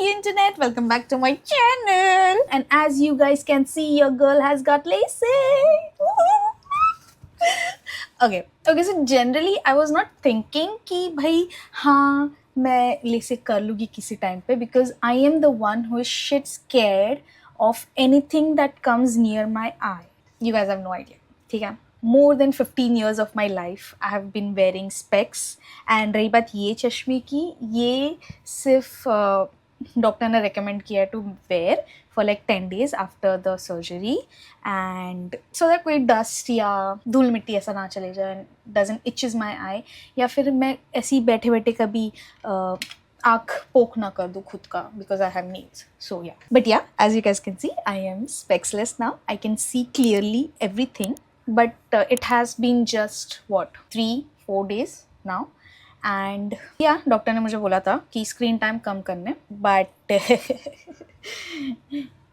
internet, welcome back to my channel. And as you guys can see, your girl has got LASIK. okay, so generally I was not thinking कि भाई हाँ मैं LASIK कर लूँगी किसी time पे, because I am the one who is shit scared of anything that comes near my eye. You guys have no idea, ठीक है? More than 15 years of my life I have been wearing specs. And रही बात ये चश्मे की, ये सिर्फ doctor ने recommend किया to wear for like 10 days after the surgery, and so that कोई dust या धूल मिट्टी ऐसा ना चले जाए, doesn't itches my eye, या फिर मैं ऐसी बैठे बैठे कभी आँख पोक ना कर दूँ खुद का, because I have nails. So yeah, but yeah, as you guys can see, I am specsless now. I can see clearly everything, but it has been just what 3-4 days now. And yeah, doctor ने मुझे बोला था कि screen time कम करने, but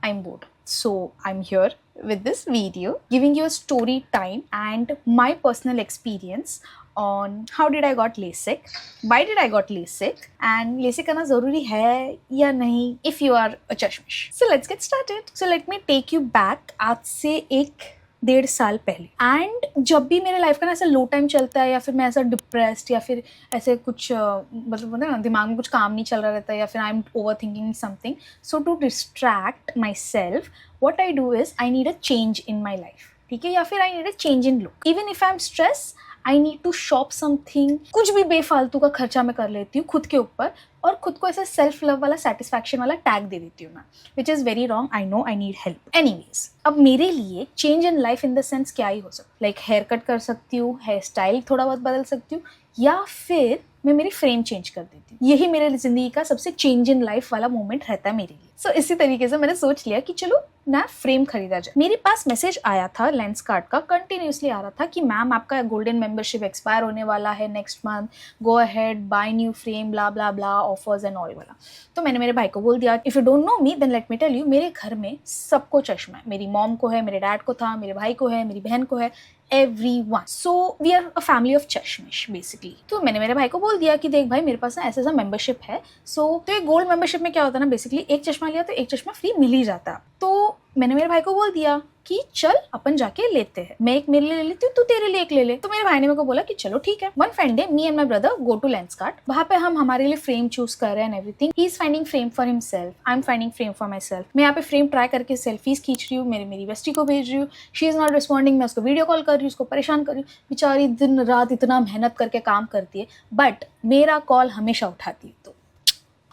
I'm bored. So I'm here with this video giving you a story time and my personal experience on how did I got LASIK, why did I got LASIK, and LASIK करना ज़रूरी है या नहीं if you are a चश्मिश. So let's get started. So let me take you back आज से 1-1.5 साल पहले. And जब भी मेरे लाइफ का ना ऐसा लो टाइम चलता है, या फिर मैं ऐसा डिप्रेस्ड, या फिर ऐसे कुछ मतलब बोलते हैं ना दिमाग में कुछ काम नहीं चल रहा रहता है, या फिर I am overthinking something, so to distract myself what I do is I need a change in my life, ठीक है, या फिर I need a change in look. Even if I am stress I need to shop something, कुछ भी बेफालतू का खर्चा मैं कर लेती हूँ खुद के ऊपर, और खुद को ऐसा सेल्फ लव वाला सेटिस्फैक्शन वाला टैग दे देती हूँ मैं, which is very wrong. I know, I need help. Anyways, अब मेरे लिए change in life in the sense क्या ही हो सकता, लाइक हेयर कट कर सकती हूँ, हेयर स्टाइल थोड़ा बहुत बदल सकती हूँ, या फिर मैं मेरी फ्रेम चेंज कर देती हूँ. यही मेरे ज़िंदगी का सबसे चेंज इन लाइफ वाला मोमेंट रहता है मेरे लिए. सो इसी तरीके से मैंने सोच लिया कि चलो नया फ्रेम खरीदा जाए. मेरे पास मैसेज आया था लेंसकार्ट का, कंटिन्यूसली आ रहा था कि मैम आपका गोल्डन मेंबरशिप एक्सपायर होने वाला है next month, go ahead buy new frame, blah blah blah, offers and all वाला. तो मैंने मेरे भाई को बोल दिया, if you don't know me then let me tell you, मेरे घर में सबको चश्मा है. मेरी मॉम को है, मेरे डैड को था, मेरे भाई को है, मेरी बहन को है, everyone. So we are a family of चश्मिश basically. तो मैंने मेरे भाई को बोल दिया कि देख भाई मेरे पास ना ऐसा मेंबरशिप है. तो ये गोल्ड मेंबरशिप में क्या होता है ना, बेसिकली एक चश्मा लिया तो एक चश्मा फ्री मिल ही जाता है. तो मैंने मेरे भाई को बोल दिया कि चल अपन जाके लेते हैं, मैं एक मेरे लिए ले लेती हूँ, तू तेरे लिए एक ले ले. तो मेरे भाई ने मेरे को बोला कि चलो ठीक है. One friend day me and my brother go to Lenskart. वहाँ पे हम हमारे लिए फ्रेम चूज कर रहे हैं and everything. He is finding frame for himself, I am finding frame for my self. मैं यहाँ पे फ्रेम ट्राई करके सेल्फीज खींच रही हूँ, मेरी बेस्टी को भेज रही हूँ, शी इज नॉट रिस्पॉन्डिंग, मैं उसको वीडियो कॉल कर रही हूँ, उसको परेशान कर रही हूँ. बेचारी दिन रात इतना मेहनत करके काम करती है, बट मेरा कॉल हमेशा उठाती है. तो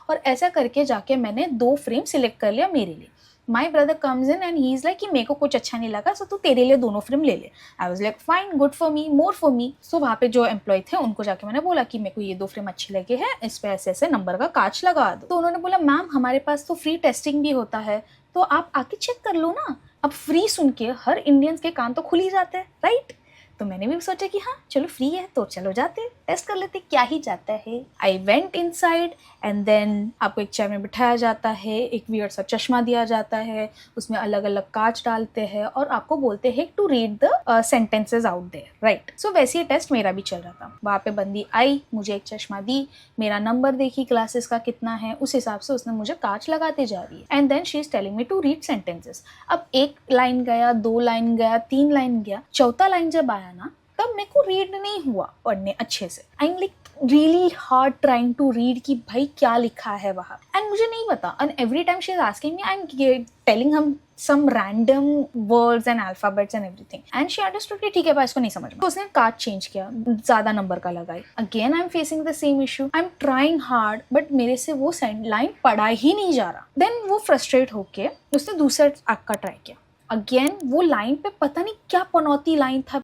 और ऐसा करके जाके मैंने 2 फ्रेम सिलेक्ट कर लिया मेरे लिए. My brother comes in and he is like कि मेरे को कुछ अच्छा नहीं लगा, सो तू तेरे लिए दोनों फ्रेम ले ले. I was like fine, good for me, more for me. So वहाँ पे जो एम्प्लॉय थे उनको जाके मैंने बोला कि मेरे को ये 2 फ्रेम अच्छे लगे हैं, इस पे ऐसे ऐसे नंबर का कांच लगा दो. तो उन्होंने बोला मैम हमारे पास तो फ्री टेस्टिंग भी होता है, तो आप आके चेक कर लो ना. अब फ्री सुन के हर इंडियंस के कान तो खुल ही जाते हैं, राइट? तो मैंने भी सोचा कि हाँ चलो फ्री है तो चलो जाते टेस्ट कर लेते, क्या ही जाता है. I went inside and then आपको एक चेयर में बिठाया जाता है, एक वियर्ड सा चश्मा दिया जाता है, उसमें अलग अलग कांच डालते हैं और आपको बोलते हैं to read the sentences out there, right? So वैसे ही टेस्ट मेरा भी चल रहा था. वहाँ पे बंदी आई, मुझे एक चश्मा दी, मेरा नंबर देखी क्लासेस का कितना है, उस हिसाब से उसने मुझे कांच लगाते जा रही है. And then she is telling me to read sentences. अब 1 लाइन गया, 2 लाइन गया, 3 लाइन गया, 4था लाइन जब आया ना तब मेरे को रीड नहीं हुआ पढ़ने अच्छे से. I am like really hard trying to read कि भाई क्या लिखा है वहाँ, एंड मुझे नहीं पता. And every time she is asking me, I am telling हम some random words and alphabets and everything, and she understood कि ठीक है भाई इसको नहीं समझ में. तो उसने कार्ड चेंज किया, ज़्यादा नंबर का लगाई. Again I am facing the same issue, I am trying hard but मेरे से वो लाइन पढ़ा ही नहीं जा रहा. देन वो फ्रस्ट्रेट होके उसने दूसरा आँख का ट्राई किया. अगेन वो लाइन पे पता नहीं क्या पनौती लाइन था,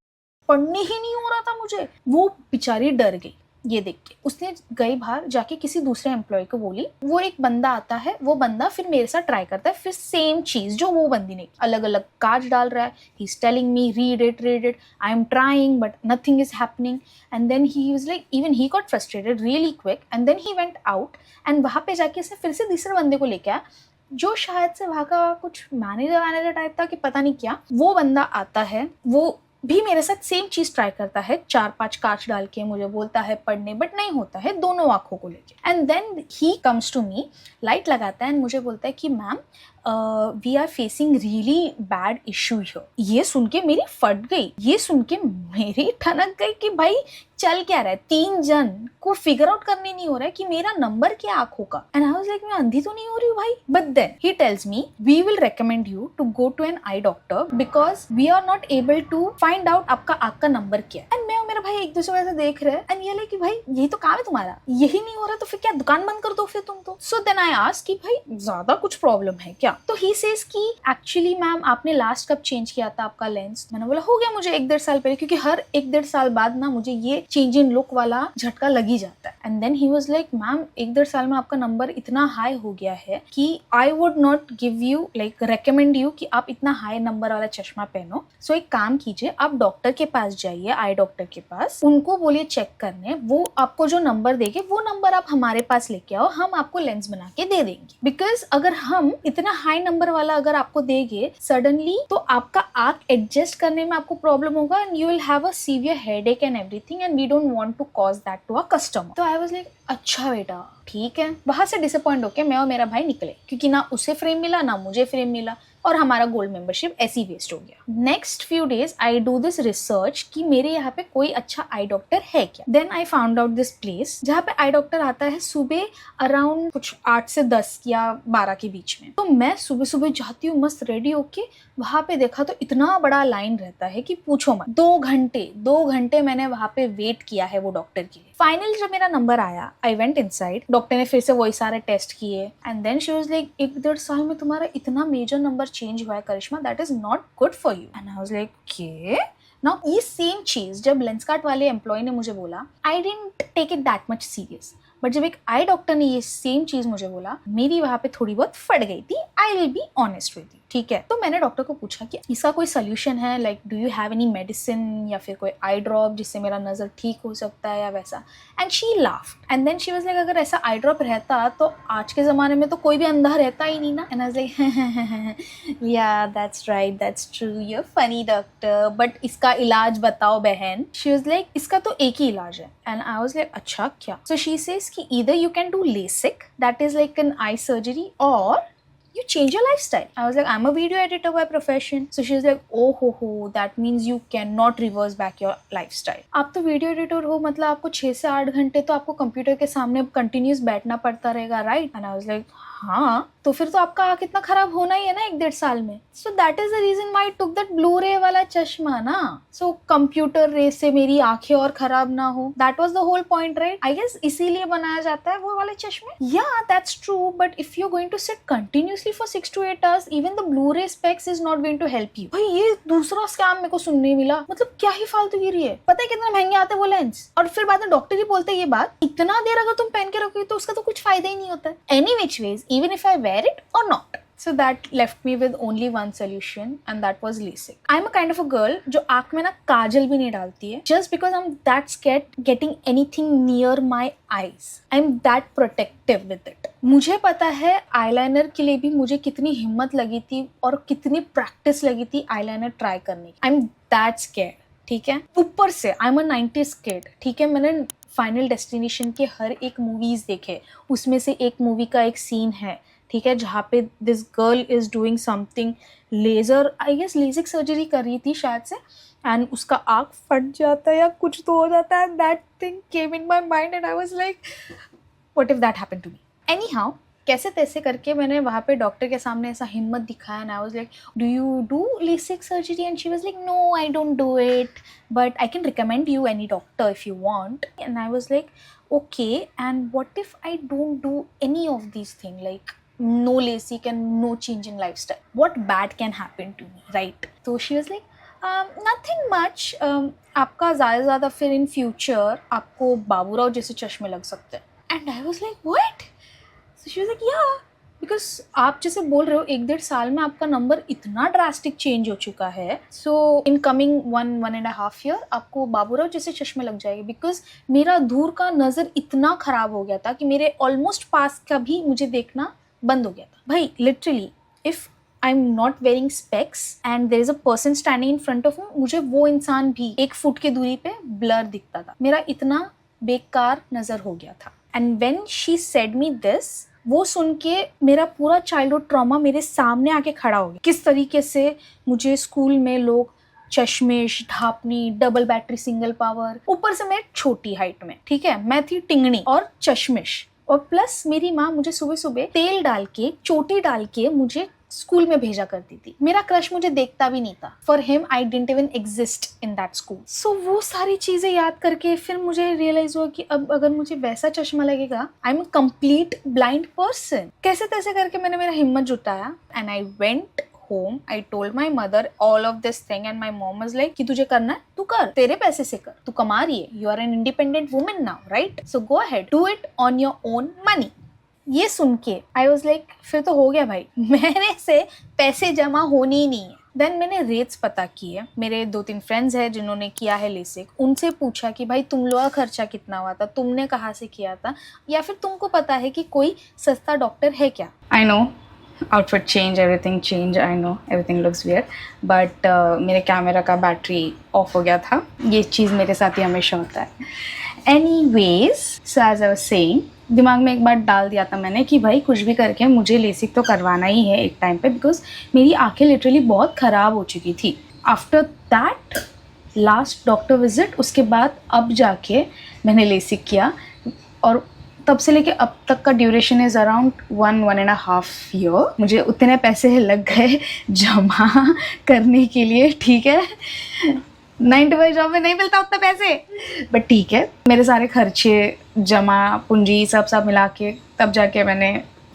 पढ़ने ही नहीं हो रहा था मुझे. वो बेचारी डर गई ये देख के. उसने गई बाहर जाके किसी दूसरे एम्प्लॉय को बोली, वो एक बंदा आता है, वो बंदा फिर मेरे साथ ट्राई करता है, फिर सेम चीज जो वो बंदी ने अलग अलग कांच डाल रहा है. He is telling me read it, I am trying but nothing is happening. And then he was like, even he got frustrated really quick, and then he went out. एंड वहाँ पे जाके इसने फिर से तीसरे बंदे को लेके आया, जो शायद से वहाँ का कुछ मैनेजर टाइप था कि पता नहीं क्या. वो बंदा आता है, वो भी मेरे साथ सेम चीज ट्राई करता है, 4-5 कांच डाल के मुझे बोलता है पढ़ने, बट नहीं होता है दोनों आंखों को लेके। And then he comes to me, light लगाता है एंड मुझे बोलता है कि ma'am we are facing really bad issue here. ये सुन के मेरी फट गई, ये सुन के मेरी ठनक गई कि भाई चल क्या रहा है, 3 जन को फिगर आउट करने नहीं हो रहा है कि मेरा नंबर क्या आंखों का। एंड आई वाज लाइक मैं अंधी तो नहीं हो रही हूँ भाई। But then he tells me we will recommend you to go to an eye doctor because we are not able to find out आपका आंख का नंबर क्या है। एंड मैं और मेरा भाई एक दूसरे को ऐसे देख रहे हैं एंड ये लाइक कि भाई यही तो काम है तुम्हारा, यही नहीं हो रहा तो फिर क्या दुकान बंद कर दो फिर तुम तो। सो देन आई आस्क कि भाई ज्यादा कुछ प्रॉब्लम है क्या? तो ही सेज कि एक्चुअली मैम आपने लास्ट कब चेंज किया था आपका लेंस? मैंने बोला हो गया मुझे 1-1.5 साल पहले, क्योंकि हर 1-1.5 साल बाद ना मुझे ये चेंज इन लुक वाला झटका लग ही जाता है। And then he was like ma'am 1-1.5 साल में आपका नंबर इतना हाई हो गया है कि I would not give you like recommend you कि आप इतना हाई नंबर वाला चश्मा पहनो। सो एक काम कीजिए, आप डॉक्टर के पास जाइए, आई डॉक्टर के पास, उनको बोलिए चेक करने, वो आपको जो नंबर देंगे वो नंबर आप हमारे पास लेके आओ, हम आपको लेंस बना के दे देंगे। बिकॉज अगर हम इतना हाई नंबर वाला अगर आपको देंगे सडनली तो आपका आंख एडजस्ट करने में आपको प्रॉब्लम होगा and you will have a severe headache and everything and we don't want to cause that to a customer. तो आई वाज लाइक अच्छा बेटा ठीक है। वहां से डिसअपॉइंट होके मैं और मेरा भाई निकले, क्योंकि ना उसे फ्रेम मिला ना मुझे फ्रेम मिला और हमारा गोल्ड मेंबरशिप ऐसी वेस्ट हो गया। Next few days I do this research कि मेरे यहाँ पे कोई अच्छा आई डॉक्टर है क्या। Then I found out this place जहाँ पे आई डॉक्टर आता है सुबह अराउंड कुछ 8 से 10 या 12 के बीच में। तो मैं सुबह सुबह जाती हूँ मस्त रेडी होके, वहां पे देखा तो इतना बड़ा लाइन रहता है कि पूछो मत। 2 घंटे मैंने वहां पे वेट किया है वो डॉक्टर के लिए। फाइनली जब मेरा नंबर आया आई वेंट इनसाइड, डॉक्टर ने फिर से वही सारे टेस्ट किए and then she was like 1-1.5 साल में तुम्हारा इतना मेजर नंबर चेंज हुआ है Karishma, that is not good for you. And I was like के नाउ ये सेम चीज जब लेंसकार्ट वाले एम्प्लॉय ने मुझे बोला I didn't take it that much serious, but जब एक आई डॉक्टर ने ये सेम चीज मुझे बोला मेरी वहां पे थोड़ी बहुत फट गई थी। I will be honest with you, ठीक है। तो मैंने डॉक्टर को पूछा कि इसका कोई सोल्यूशन है, like do you have any medicine या फिर कोई आई ड्रॉप जिससे मेरा नजर ठीक हो सकता है या वैसा। And she laughed and then she was like अगर ऐसा आई ड्रॉप रहता तो आज के जमाने में तो कोई भी अंधा रहता ही नहीं ना। And I was like yeah that's right, that's true, you are funny doctor, but इसका इलाज बताओ बहन। शी वाज लाइक इसका तो एक ही इलाज है। एंड आई वाज लाइक अच्छा क्या? सो शी सेज कि either you can do LASIK, that is like an eye surgery, or you change your lifestyle. I was like, I'm a video editor by profession. So she was like, oh ho, that means you cannot reverse back your lifestyle. आप तो video editor हो, मतलब आपको 6 से 8 घंटे तो आपको computer के सामने कंटिन्यूस बैठना पड़ता रहेगा, right? And I was like हाँ, तो फिर तो आपका आँख इतना खराब होना ही है ना 1-1.5 साल में। So that is the reason why I took that blue ray वाला चश्मा ना, सो कंप्यूटर रे से मेरी आंखें और खराब ना हो। That was the whole point, right? I guess इसीलिए बनाया जाता है वो वाले चश्मे। Yeah that's true, but if you are going to sit continuously for 6 to 8 hours, even the Blu-ray specs is not going to help you। भाई ये दूसरा स्कैम मेरे को सुनने मिला, मतलब क्या ही फालतूगिरी है। पता है कितना महंगे आते हैं वो लेंस, और फिर बाद में डॉक्टर ही बोलते हैं ये बात, इतना देर अगर तुम पहन के रखोगे तो उसका तो कुछ फायदा ही नहीं होता है। Any which ways, even if I wear it or not। So that left me with only one solution and that was LASIK। I'm a kind of a girl जो आँख में ना काजल भी नहीं डालती है, just because I'm that scared getting anything near my eyes। I'm that protective with it। मुझे पता है आईलाइनर के लिए भी मुझे कितनी हिम्मत लगी थी और कितनी प्रैक्टिस लगी थी आईलाइनर ट्राई करने की। I'm that scared, ठीक है। ऊपर से I'm a 90s kid, ठीक है। मैंने फाइनल डेस्टिनेशन के हर एक मूवीज देखे, उसमें से एक मूवी का एक सीन है, ठीक है, जहाँ पे this girl is doing something laser, I guess LASIK surgery कर रही थी शायद से, एंड उसका आँख फट जाता है या कुछ तो हो जाता है। That thing came in my mind and I was like what if that happened to me. Anyhow कैसे तैसे करके मैंने वहाँ पे डॉक्टर के सामने ऐसा हिम्मत दिखाया and I was like do you do LASIK surgery? And she was like no I don't do it, but I can recommend you any doctor if you want. And I was like okay, and what if I don't do any of these things, like no LASIK and no change in lifestyle? What bad can happen to me, right? So she was like nothing much, आपका ज़्यादा फिर in future आपको बाबूराव जैसे चश्मे लग सकते हैं। And I was like what? So she was like yeah, because आप जैसे बोल रहे हो 1-1.5 साल में आपका नंबर इतना ड्रास्टिक चेंज हो चुका है, सो इन कमिंग 1-1.5 ईयर आपको बाबूराव जैसे चश्मे लग जाएंगे। बिकॉज मेरा दूर का नज़र इतना ख़राब हो गया था कि मेरे ऑलमोस्ट पास का भी मुझे देखना बंद हो गया था। भाई literally if I am not wearing specs and there is a person standing in front of me, मुझे वो इंसान भी 1 फुट की दूरी पे ब्लर दिखता था. मेरा इतना बेकार नजर हो गया था. And when she said me this, वो सुन के मेरा पूरा चाइल्डहुड ट्रॉमा मेरे सामने आके खड़ा हो गया. किस तरीके से मुझे स्कूल में लोग चश्मिश, ढापनी, डबल बैटरी, सिंगल पावर, ऊपर से मैं छोटी हाइट में, ठीक है, मैं थी टिंगनी और चश्मिश, और प्लस मेरी माँ मुझे सुबह सुबह तेल डाल के, चोटी डाल के मुझे स्कूल में भेजा करती थी. मेरा क्रश मुझे देखता भी नहीं था. For him I didn't even exist in that school. So वो सारी चीजें याद करके फिर मुझे रियलाइज हुआ कि अब अगर मुझे वैसा चश्मा लगेगा, I am a complete blind person. कैसे तैसे करके मैंने मेरा हिम्मत जुटाया and I went home. I told my mother all of this thing and my mom was like कि तुझे करना है तू कर, तेरे पैसे से कर, तू कमा रही है, you are an independent woman now, right? So go ahead, do it on your own money. ये सुन के I was like फिर तो हो गया भाई, मेरे से पैसे जमा होने ही नहीं है. देन मैंने रेट्स पता किए. मेरे 2-3 फ्रेंड्स हैं जिन्होंने किया है लेसिक. उनसे पूछा कि भाई तुम लोग का खर्चा कितना हुआ था, तुमने कहाँ से किया था, या फिर तुमको पता है कि कोई सस्ता डॉक्टर है क्या. I know outfit change, everything change, I know everything looks weird, but मेरे कैमरा का बैटरी ऑफ हो गया था. ये चीज़ मेरे साथ ही हमेशा होता है. Anyways, so as I was saying, दिमाग में एक बार डाल दिया था मैंने कि भाई कुछ भी करके मुझे लेसिक तो करवाना ही है एक टाइम पे, बिकॉज मेरी आंखें लिटरली बहुत ख़राब हो चुकी थी. After that last doctor visit, उसके बाद अब जाके मैंने लेसिक किया, और तब से लेके अब तक का ड्यूरेशन इज़ अराउंड 1.5 ईयर. मुझे उतने पैसे लग गए जमा करने के लिए, ठीक है. 9 to 5 जॉब में नहीं मिलता उतने पैसे, बट ठीक है, मेरे सारे खर्चे, जमा पूंजी सब मिला के तब जाके मैंने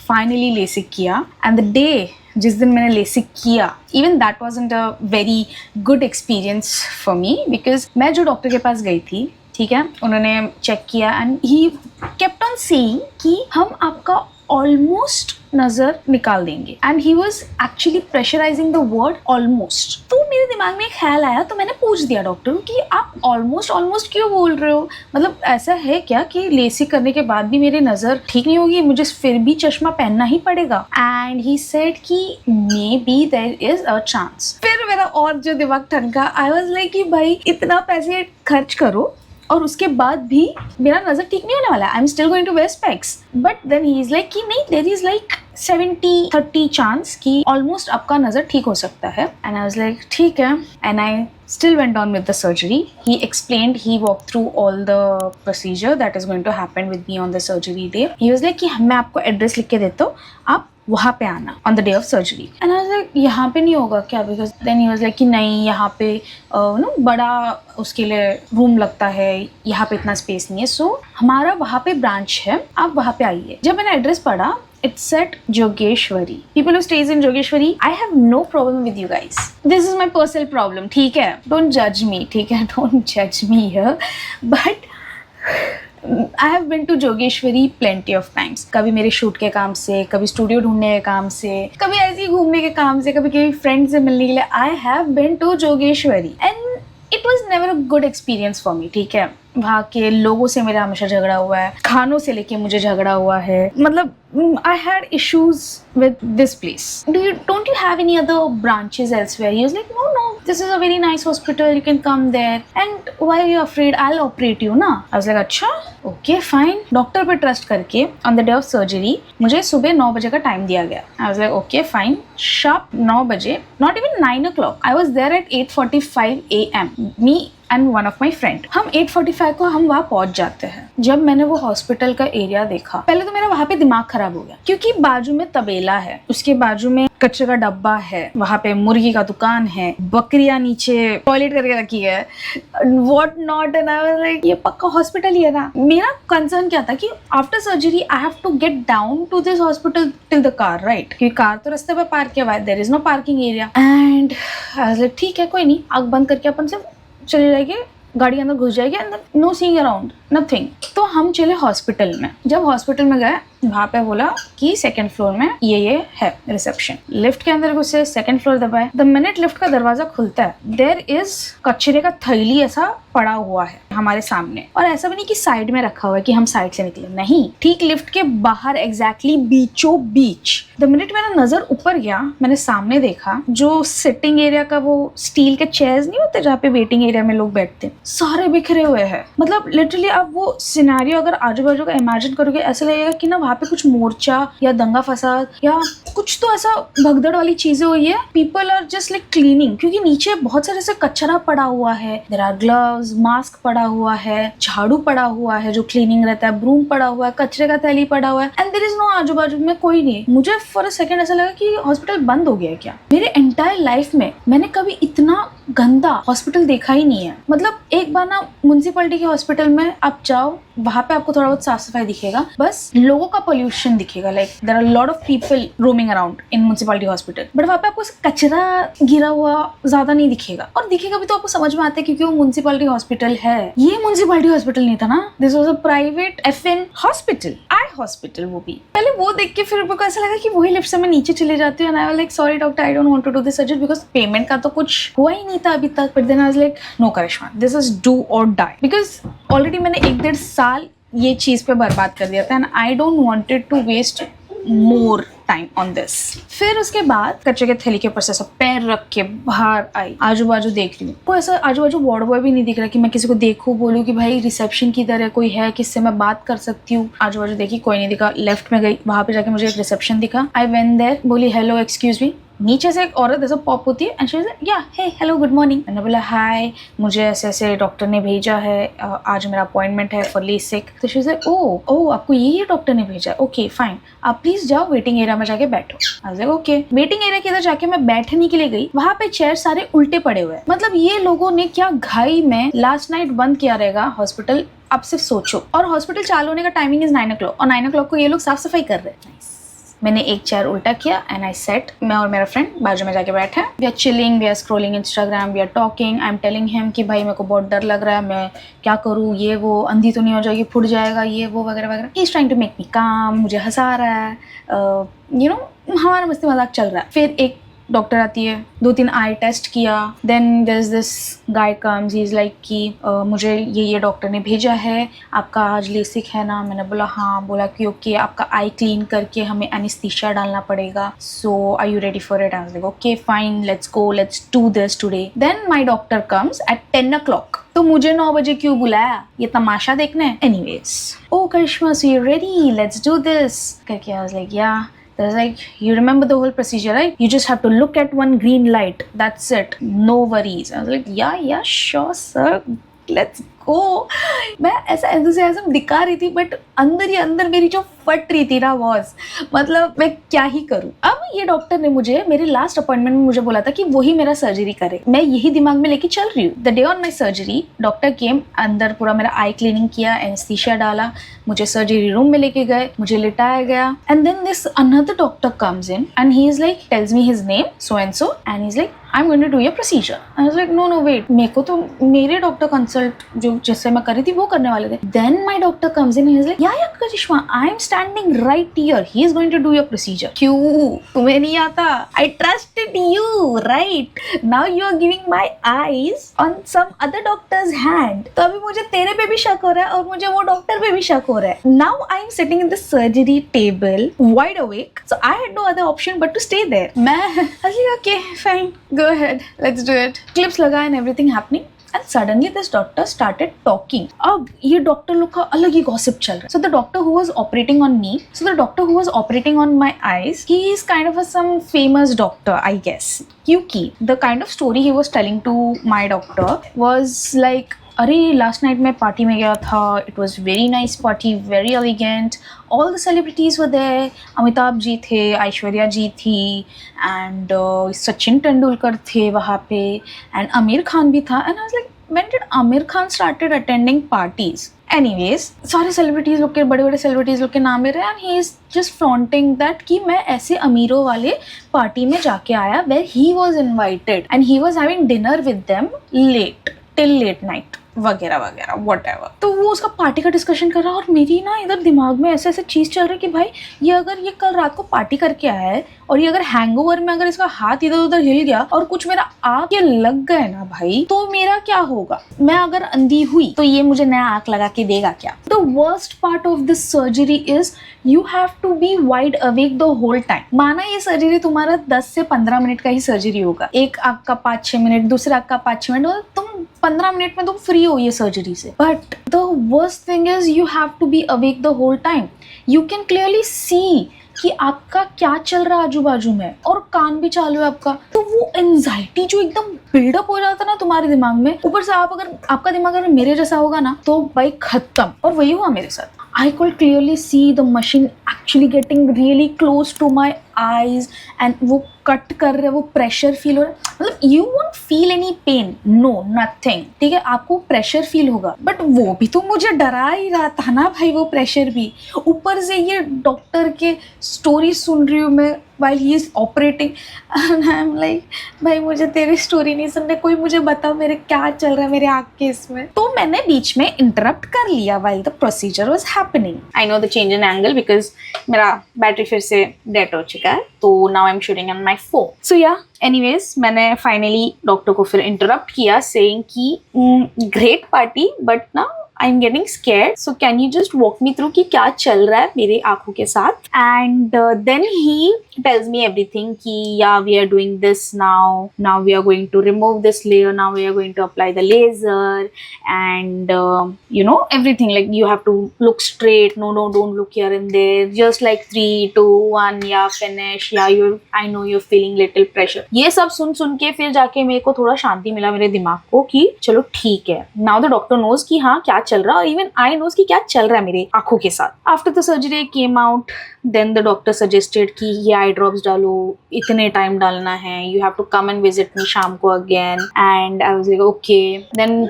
फाइनली लेसिक किया. एंड द डे जिस दिन मैंने लेसिक किया, even that wasn't a very good experience for me, because मैं जो डॉक्टर के पास गई थी, ठीक है, उन्होंने चेक किया and he kept on saying कि हम आपका ऑलमोस्ट नज़र निकाल देंगे, and he was actually pressurising the word almost. तो मेरे दिमाग में एक ख्याल आया, तो मैंने पूछ दिया डॉक्टर कि आप ऑलमोस्ट क्यों बोल रहे हो, मतलब ऐसा है क्या कि लेसिक करने के बाद भी मेरी नज़र ठीक नहीं होगी, मुझे फिर भी चश्मा पहनना ही पड़ेगा. एंड ही सेड कि maybe there is a chance. फिर मेरा और जो दिमाग ठनका, आई वॉज लाइक कि भाई इतना पैसे खर्च करो और उसके बाद भी मेरा नज़र ठीक नहीं होने वाला है, I am still going to wear specs. But then he is like कि नहीं, देयर इज लाइक 70-30 चांस कि ऑलमोस्ट आपका नज़र ठीक हो सकता है. एंड आई वाज लाइक ठीक है, and I still went on with the surgery. He explained, he walked through all the procedure that is going to happen with me on the surgery day. He was like कि मैं आपको address लिख के देता हूँ, आप वहाँ पे आना on the day of surgery. And I was like यहाँ पे नहीं होगा क्या, because then he was like कि नहीं, यहाँ पे बड़ा उसके लिए रूम लगता है, यहाँ पे इतना स्पेस नहीं है, सो हमारा वहाँ पे ब्रांच है, आप वहाँ पे आइए. जब मैंने एड्रेस पढ़ा, it said Jogeshwari. People who stays in Jogeshwari, I have no problem with you guys. This is my personal problem, ठीक है? Don't judge me, ठीक है? Don't judge me here. But I have been to Jogeshwari plenty of times. कभी मेरे shoot के काम से, कभी स्टूडियो ढूंढने के काम से, कभी ऐसे ही घूमने के काम से, कभी कभी फ्रेंड से मिलने के लिए. I have been to Jogeshwari and it was never a good experience for me, ठीक है? वहाँ के लोगों से मेरा हमेशा झगड़ा हुआ है, खानों से लेके मुझे झगड़ा हुआ है, मतलब I had issues with this place. Don't you have any other branches elsewhere? He was like, no, this is a very nice hospital, you can come there. And why are you afraid? I'll operate you, ना. I was like, अच्छा, okay, fine. Doctor पे trust करके on the day of surgery मुझे सुबह 9 बजे का time दिया गया. I was like, okay, fine. Sharp 9 बजे, not even 9 o'clock. I was there at 8:45 a.m. Me and one of my friend. हम 8:45 को हम वहाँ पहुँच जाते हैं. जब मैंने वो हॉस्पिटल का एरिया देखा, पहले तो मेरा वहाँ पे दिमाग खराब हो गया, क्योंकि बाजू में तबेला है, उसके बाजू में कचरे का डब्बा है, वहाँ पे मुर्गी का दुकान है, बकरियां नीचे टॉयलेट करके रखी है, what not. And I was like ये पक्का हॉस्पिटल ही है ना. मेरा कंसर्न क्या था कि after surgery I have to get down to this hospital till the car, right, क्योंकि कार तो रास्ते पे पार्क किया हुआ है, there is no parking area. And I was like ठीक है, कोई नहीं, आग बंद करके अपन से चले जाएंगे, गाड़ी अंदर घुस जाएगी, अंदर नो सीइंग अराउंड, नथिंग। तो हम चले हॉस्पिटल में। जब हॉस्पिटल में गए, वहाँ पे बोला कि सेकंड फ्लोर में ये है रिसेप्शन। लिफ्ट के अंदर घुसे, सेकंड फ्लोर दबाए। द मिनट लिफ्ट का दरवाजा खुलता है, देयर इज कचरे का थैली ऐसा पड़ा हुआ है हमारे सामने। और ऐसा भी नहीं कि साइड में रखा हुआ है कि हम साइड से निकले, नहीं, ठीक लिफ्ट के बाहर एग्जैक्टली बीचों बीच। द मिनट मेरा नजर ऊपर गया, मैंने सामने देखा जो सिटिंग एरिया का वो स्टील के चेयर्स नहीं होते जहाँ पे वेटिंग एरिया में लोग बैठते हैं, सारे बिखरे हुए हैं। मतलब लिटरली आप वो सिनेरियो अगर आजू बाजू का इमेजिन करोगे, ऐसा लगेगा कि ना वहाँ पे कुछ मोर्चा या दंगा फसाद या कुछ तो ऐसा भगदड़ वाली चीजें हुई है। People are just like cleaning, क्योंकि नीचे बहुत सारे ऐसे कचरा पड़ा हुआ है। देयर आर ग्लव्स, मास्क पड़ा हुआ है, झाड़ू पड़ा हुआ है जो क्लीनिंग रहता है, ब्रूम पड़ा हुआ है, कचरे का थैली पड़ा हुआ है, एंड देयर इज नो आजू बाजू में कोई नहीं। मुझे फॉर अ सेकंड ऐसा लगा कि हॉस्पिटल बंद हो गया है क्या। मेरे एंटायर लाइफ में मैंने कभी इतना गंदा हॉस्पिटल देखा ही नहीं है। मतलब एक बार ना म्युनिसिपैलिटी के हॉस्पिटल में आप जाओ, वहां पे आपको थोड़ा बहुत साफ सफाई दिखेगा, बस लोगों का पोल्यूशन दिखेगा। Like there are lot of people roaming around in municipality hospital, but वहां पे आपको कचरा गिरा हुआ ज्यादा नहीं दिखेगा। और दिखेगा भी तो आपको समझ में आता है क्योंकि वो म्युनिसिपैलिटी हॉस्पिटल है। ये म्युनिसिपैलिटी हॉस्पिटल नहीं था ना, this was a private FN hospital, eye hospital. वो भी पहले वो देख के फिर मेरे को ऐसा लगा कि वही लिफ्ट से मैं नीचे चले जाती हूँ, and I was like sorry doctor, I don't want to do this surgery because payment का तो कुछ हुआ ही नहीं था अभी तक। But then I was like no Karishma, this is do or die, because already मैंने 1-1.5 साल ये चीज पे बर्बाद कर दिया था, and I don't wanted to waste more time on this. फिर उसके बाद कचरे के थैली के ऊपर से सब पैर रख के बाहर आई, आजू बाजू देख रही हूँ, कोई ऐसा आजू बाजू वार्ड बॉय भी नहीं दिख रहा कि मैं किसी को देखूं, बोलूँ कि भाई रिसेप्शन किधर है, कोई है किससे मैं बात कर सकती हूँ। आजू बाजू देखी, कोई नहीं दिखा। लेफ्ट में गई, वहां पे जाके मुझे एक रिसेप्शन दिखा। आई वेंट देयर, बोली हेलो एक्सक्यूज मी। नीचे से एक औरत ऐसा पॉप होती है, एंड शी वाज लाइक या हे हेलो गुड मॉर्निंग। मैंने बोला हाय, मुझे ऐसे ऐसे डॉक्टर ने भेजा है, आज मेरा अपॉइंटमेंट है फॉर लेसिक। तो शी वाज लाइक ओह आपको ये डॉक्टर ने भेजा है, ओके फाइन, आप प्लीज जाओ वेटिंग एरिया में जाके बैठो। आई was like okay. Waiting area के इधर जाके मैं बैठने के लिए गई, वहां पे चेयर सारे उल्टे पड़े हुए हैं। मतलब ये लोगों ने क्या घाई में लास्ट नाइट बंद किया रहेगा हॉस्पिटल, आप सिर्फ सोचो। और हॉस्पिटल चालू होने का टाइमिंग इज 9 o'clock, और 9 o'clock को ये लोग साफ सफाई कर रहे हैं। मैंने एक चेयर उल्टा किया एंड आई सेट, मैं और मेरा फ्रेंड बाजू में जाके बैठे। We are chilling, we are scrolling Instagram, we are talking. I am telling him कि भाई मेरे को बहुत डर लग रहा है, मैं क्या करूँ, ये वो अंधी तो नहीं हो जाएगी, फुट जाएगा, ये वो वगैरह वगैरह। He is trying to make me calm, मुझे हंसा रहा है, यू नो हमारा मस्ती मजाक चल रहा है। फिर एक डॉक्टर आती है, 2-3 आई टेस्ट किया। Then there is this guy comes, he is like कि मुझे ये डॉक्टर ने भेजा है, आपका आज लेसिक है ना। मैंने बोला हाँ। बोला कि ओके आपका आई क्लीन करके हमें एनेस्थीसिया डालना पड़ेगा, so are you ready for it. I was like okay fine, let's go, let's do this today. Then my doctor comes at 10 o'clock। तो मुझे 9 बजे क्यों बुलाया, ये तमाशा देखने। Anyways, oh Karishma so you ready, let's do this करके। I was like या। There's like, you remember the whole procedure, right? You just have to look at one green light. That's it. No worries. I was like, yeah, sure, sir. Let's go. मैं ऐसा enthusiasm दिखा रही थी, but अंदर ही अंदर मेरी जो फट रही थी ना बॉस, मतलब मैं क्या ही करूं। अब ये डॉक्टर ने मुझे मेरे लास्ट अपॉइंटमेंट में मुझे बोला था कि वही मेरा सर्जरी करे, मैं यही दिमाग में लेके चल रही हूँ। The day on my surgery doctor केम, अंदर पूरा मेरा आई क्लीनिंग किया, एनेस्थीसिया डाला, मुझे सर्जरी रूम में लेके गए, मुझे लिटाया गया। And then this another doctor comes in and he is like, tells me his name so and so, and he is like I am going to do your procedure. I was like no wait, मेरे को तो मेरे doctor consult जो जिससे मैं कर रही थी वो करने वाले थे। Then my doctor comes in, he is like yeah Karishma, I am standing right here, he is going to do your procedure. क्यों, तुम्हें नहीं आता? I trusted you right, now you are giving my eyes on some other doctor's hand. तो अभी मुझे तेरे पे भी शक हो रहा है और मुझे वो डॉक्टर पे भी शक हो रहा है। Now I am sitting in the surgery table wide awake, so I had no other option but to stay there. मैं okay fine, go ahead, let's do it. Clips लगा and everything happening. And suddenly this doctor started talking. अब ये doctor लोग का अलग ही gossip चल रहा है. So the doctor who was operating on my eyes, he is kind of some famous doctor, I guess. क्योंकि the kind of story he was telling to my doctor was like, अरे last night मैं party में गया था, it was very nice party, very elegant, all the celebrities were there, Amitabh ji थे, ऐश्वर्या जी थी, and Sachin Tendulkar थे वहाँ पे, एंड आमिर खान भी था। And I was like, when did Aamir Khan started attending parties? Anyways, सारे सेलिब्रिटीज लोग के, बड़े बड़े सेलिब्रिटीज लोग के नाम ले रहे हैं, and he is just flaunting that कि मैं ऐसे अमीरों वाले पार्टी में जाके आया where he was invited and he was having dinner with them till late night. वगैरह वगैरह व्हाटएवर। तो वो उसका पार्टी का डिस्कशन कर रहा है और मेरी ना इधर दिमाग में ऐसे ऐसे चीज़ चल रही है कि भाई ये अगर ये कल रात को पार्टी करके आया है और ये अगर हैंगओवर में अगर इसका हाथ इधर उधर हिल गया और कुछ मेरा आँख ये लग गए ना भाई, तो मेरा क्या होगा? मैं अगर अंधी हुई तो ये मुझे नया आँख लगा के देगा क्या? The worst part of this surgery is you have to be wide awake the whole time. माना ये सर्जरी तुम्हारा 10 से 15 मिनट का ही सर्जरी होगा, एक आँख का 5-6 मिनट, दूसरा आँख का 5-6 मिनट, और तुम 15 मिनट में तुम फ्री हो ये सर्जरी से। But the worst thing is you have to be awake the whole time. You can clearly see कि आपका क्या चल रहा है आजू बाजू में, और कान भी चालू है आपका। तो वो एंजाइटी जो एकदम बिल्डअप हो जाता है ना तुम्हारे दिमाग में, ऊपर से आप अगर आपका दिमाग अगर मेरे जैसा होगा ना तो भाई खत्म। और वही हुआ मेरे साथ। I could clearly see the machine actually getting really close to my eyes and वो कट कर रहे, वो प्रेशर फील हो रहा है। मतलब you won't feel any pain, no nothing, ठीक है, आपको प्रेशर फील होगा, बट वो भी तो मुझे डरा ही रहा था ना भाई, वो प्रेशर भी। ऊपर से ये डॉक्टर के स्टोरी सुन रही हूँ मैं while he is operating and I'm like भाई मुझे तेरी स्टोरी नहीं सुनने, कोई मुझे बता मेरे क्या चल रहा है मेरे आँख के इसमें। तो मैंने बीच में इंटरप्ट कर लिया while the procedure was happening. I know the change in angle because मेरा बैटरी फिर से डेड हो चुका है, तो now I'm shooting on my phone. So yeah, anyways मैंने फाइनली डॉक्टर को फिर इंटरप्ट किया saying कि ग्रेट पार्टी बट ना I'm getting scared, so can you just walk me through कि क्या चल रहा है मेरे आँखों के साथ? And then he tells me everything कि yeah we are doing this now we are going to remove this layer, now we are going to apply the laser and you know everything, like you have to look straight, no don't look here and there, just like 3 2 1 yeah finish, yeah I know you're feeling little pressure। ये सब सुन के फिर जाके मेरे को थोड़ा शांति मिला मेरे दिमाग को कि चलो ठीक है, now the doctor knows कि हाँ क्या चल रहा है, और इवन आई नोज कि क्या चल रहा है मेरे आंखों के साथ। After the surgery came out, then the doctor suggested कि ये आई ड्रॉप्स डालो, इतने टाइम डालना है, you have to come and visit me शाम को again. And I was like okay. Then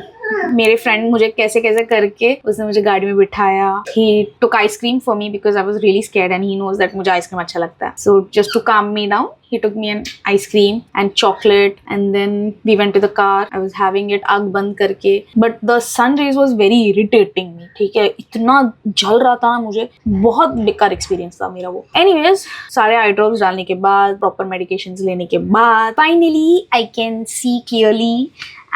मेरे फ्रेंड मुझे कैसे कैसे करके उसने मुझे गाड़ी में बिठाया, he took ice cream for me because I was really scared and he knows that मुझे आइसक्रीम अच्छा लगता है, सो जस्ट टू काम me down he took me an ice cream and chocolate and then we went to the car. I was having it आग बंद करके, but the sun rays was very irritating me, ठीक है, इतना जल रहा था ना मुझे, बहुत बेकार एक्सपीरियंस था मेरा वो। Anyways, सारे आई ड्रॉप्स डालने के बाद, प्रॉपर मेडिकेशंस लेने के बाद, finally I can see clearly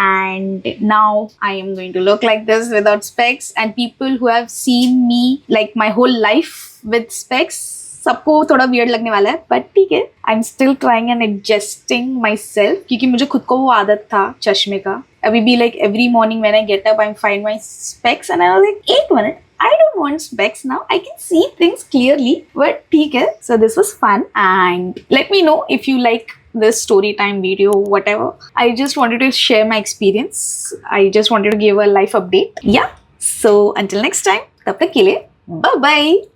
and now I am going to look like this without specs, and people who have seen me like my whole life with specs, सबको थोड़ा weird लगने वाला है, but ठीक है, I am still trying and adjusting my self, क्योंकि मुझे खुद को वो आदत था चश्मे का। अभी भी like every morning when I get up I find my specs and I was like एक minute, I don't want specs now. I can see things clearly. But ठीक है, so this was fun and let me know if you like this story time video, whatever. I just wanted to share my experience. I just wanted to give a life update. Yeah. So until next time, तब तक के लिए bye bye.